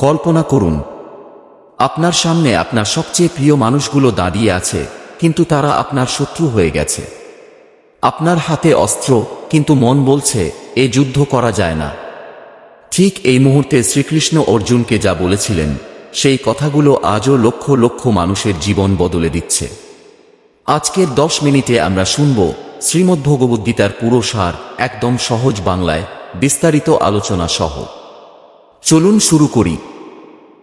কল্পনা করুন, আপনার সামনে আপনার সবচেয়ে প্রিয় মানুষগুলো দাঁড়িয়ে আছে, কিন্তু তারা আপনার শত্রু হয়ে গেছে। আপনার হাতে অস্ত্র, কিন্তু মন বলছে এ যুদ্ধ করা যায় না। ঠিক এই মুহূর্তে শ্রীকৃষ্ণ অর্জুনকে যা বলেছিলেন, সেই কথাগুলো আজও লক্ষ লক্ষ মানুষের জীবন বদলে দিচ্ছে। আজকের 10 মিনিটে আমরা শুনব শ্রীমদ্ভগবদ্গীতার পুরো সার, একদম সহজ বাংলায়, বিস্তারিত আলোচনা সহ। চলুন শুরু করি।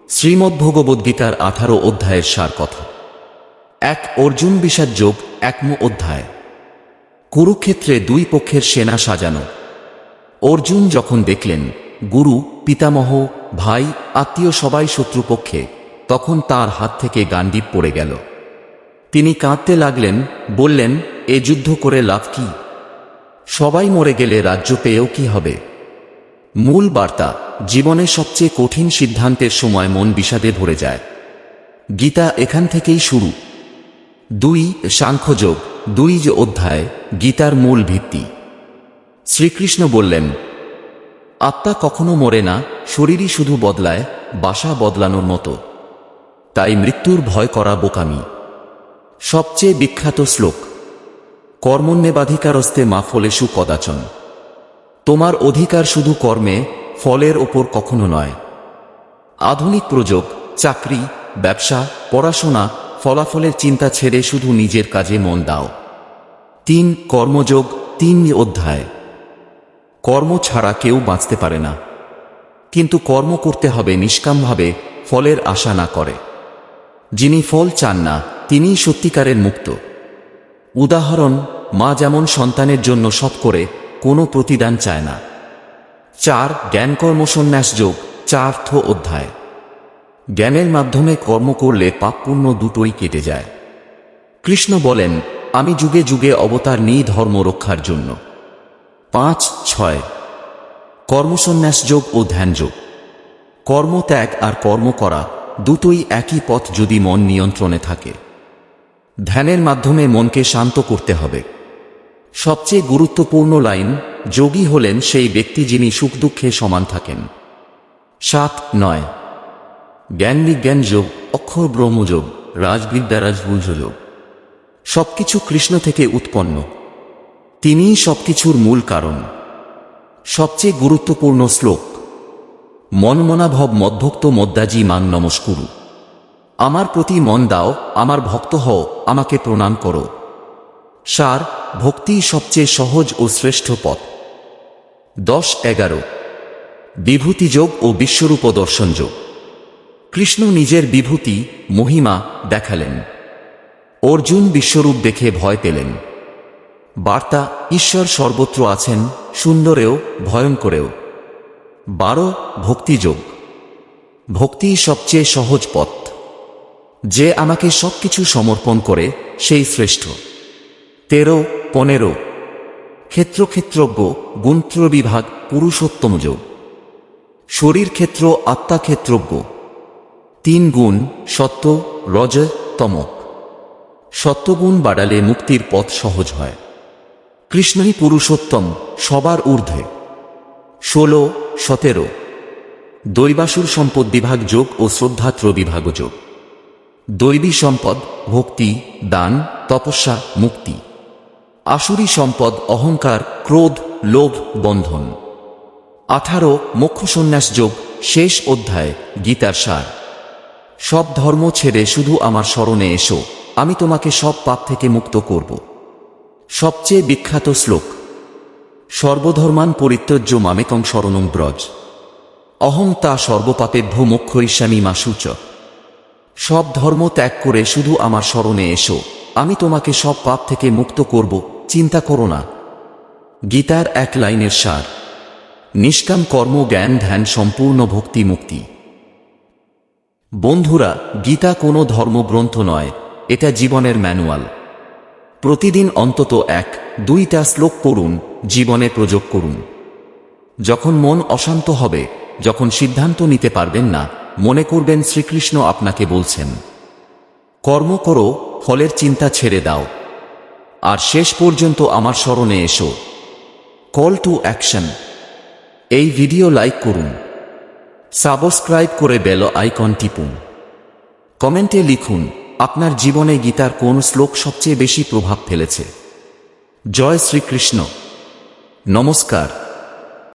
শ্রীমদ্ভগবদ্গীতার 18 অধ্যায়ের সার কথা। 1. অর্জুন বিষাদ যোগ। 1 অধ্যায়। কুরুক্ষেত্রে দুই পক্ষের সেনা সাজানো। অর্জুন যখন দেখলেন গুরু, পিতামহ, ভাই, আত্মীয় সবাই শত্রুপক্ষে, তখন তার হাত থেকে গান্ডীব পড়ে গেল। তিনি কাঁদতে লাগলেন, বললেন, এ যুদ্ধ করে লাভ কি? সবাই মরে গেলে রাজ্য পেয়েও কি হবে? মূল বার্তা: জীবনের সবচেয়ে কঠিন সিদ্ধান্তের সময় মন বিষাদে ভরে যায়। গীতা এখান থেকেই শুরু। 2. সাংখ্যযোগ। 2 অধ্যায়, গীতার মূল ভিত্তি। শ্রীকৃষ্ণ বললেন, আত্মা কখনো মরে না, শরীরই শুধু বদলায়, বাসা বদলানোর মতো। তাই মৃত্যুর ভয় করা বোকামি। সবচেয়ে বিখ্যাত শ্লোক, কর্মণ্যেবাধিকারস্তে মা ফলেষু কদাচন। তোমার অধিকার শুধু কর্মে, ফলের ওপর কখনো নয়। আধুনিক প্রযোগ, চাকরি, ব্যবসা, পড়াশোনা, ফলাফলের চিন্তা ছেড়ে শুধু নিজের কাজে মন দাও। 3. কর্মযোগ। 3 অধ্যায়। কর্ম ছাড়া কেউ বাঁচতে পারে না, কিন্তু কর্ম করতে হবে নিষ্কামভাবে, ফলের আশা না করে। যিনি ফল চান না, তিনিই সত্যিকারের মুক্ত। উদাহরণ: মা যেমন সন্তানের জন্য সব করে, কোনো প্রতিদান চায় না। 4. জ্ঞান কর্মসন্ন্যাস যোগ। 4 অধ্যায়। জ্ঞানের মাধ্যমে কর্ম করলে পাপ পুণ্য দুটোই কেটে যায়। কৃষ্ণ বলেন, আমি যুগে যুগে অবতার নিই ধর্ম রক্ষার জন্য। 5, 6। কর্মসন্ন্যাস যোগ ও ধ্যান যোগ। কর্মত্যাগ আর কর্ম করা দুটোই একই পথ যদি মন নিয়ন্ত্রণে থাকে। ধ্যানের মাধ্যমে মনকে শান্ত করতে হবে। সবচেয়ে গুরুত্বপূর্ণ লাইন, যোগী হলেন সেই ব্যক্তি যিনি সুখ দুঃখে সমান থাকেন। 7, 9। জ্ঞান বিজ্ঞান যোগ। অক্ষর ব্রহ্মযোগ, রাজবিদ্যা রাজগুঞ্জযোগ। সবকিছু কৃষ্ণ থেকে উৎপন্ন, তিনিই সবকিছুর মূল কারণ। সবচেয়ে গুরুত্বপূর্ণ শ্লোক, মন্মনাভব মদ্ভক্ত মদ্দাজি মান নমস্কুরু। আমার প্রতি মন দাও, আমার ভক্ত হও, আমাকে প্রণাম করো। সার: ভক্তিই সবচেয়ে সহজ ও শ্রেষ্ঠ পথ। 10, 11। বিভূতিযোগ ও বিশ্বরূপ দর্শন যোগ। কৃষ্ণ নিজের বিভূতি, মহিমা দেখালেন। অর্জুন বিশ্বরূপ দেখে ভয় পেলেন। বার্তা: ঈশ্বর সর্বত্র আছেন, সুন্দরেও ভয়ঙ্করেও। 12, ভক্তিযোগ। ভক্তিই সবচেয়ে সহজ পথ। যে আমাকে সবকিছু সমর্পণ করে, সেই শ্রেষ্ঠ। 13, 15। ক্ষেত্রজ্ঞ, গুণত্রবিভাগ, পুরুষোত্তম যোগ। শরীর ক্ষেত্র, আত্মা ক্ষেত্রজ্ঞ। 3 গুণ, সত্ত্ব, রজ, তম। সত্ত্বগুণ বাড়ালে মুক্তির পথ সহজ হয়। কৃষ্ণই পুরুষোত্তম, সবার ঊর্ধ্বে। 16, 17। দৈবাসুর সম্পদ বিভাগ যোগ ও শ্রদ্ধাত্র বিভাগ যোগ। দৈবী সম্পদ, ভক্তি, দান, তপস্যা, মুক্তি। আসুরী সম্পদ, অহংকার, ক্রোধ, লোভ, বন্ধন। 18, মোক্ষ সন্ন্যাস যোগ। শেষ অধ্যায়, গীতার সার। সব ধর্ম ছেড়ে শুধু আমার শরণে এসো, আমি তোমাকে সব পাপ থেকে মুক্ত করব। সবচেয়ে বিখ্যাত শ্লোক, সর্বধর্মান পরিত্যজ্য মামেকং শরণং ব্রজ। অহং তা সর্বপাপেভ্যো মোক্ষয়িষ্যামি মা শুচ। সব ধর্ম ত্যাগ করে শুধু আমার শরণে এসো, আমি তোমাকে সব পাপ থেকে মুক্ত করব, চিন্তা করো না। গীতার 1 লাইনের সার, নিষ্কাম কর্ম, জ্ঞান, ধ্যান, সম্পূর্ণ ভক্তি, মুক্তি। বন্ধুরা, গীতা কোনো ধর্মগ্রন্থ নয়, এটা জীবনের ম্যানুয়াল। প্রতিদিন অন্তত 1-2টা শ্লোক পড়ুন, জীবনে প্রয়োগ করুন। যখন মন অশান্ত হবে, যখন সিদ্ধান্ত নিতে পারবেন না, মনে করবেন শ্রীকৃষ্ণ আপনাকে বলছেন, কর্ম করো, ফলের চিন্তা ছেড়ে দাও, আর শেষ পর্যন্ত আমার শরণে এসো। Call to action. এই ভিডিও লাইক করুন, সাবস্ক্রাইব করে বেল আইকন টিপুন। কমেন্টে লিখুন আপনার জীবনে গীতার কোন শ্লোক সবচেয়ে বেশি প্রভাব ফেলেছে। জয় শ্রীকৃষ্ণ। নমস্কার।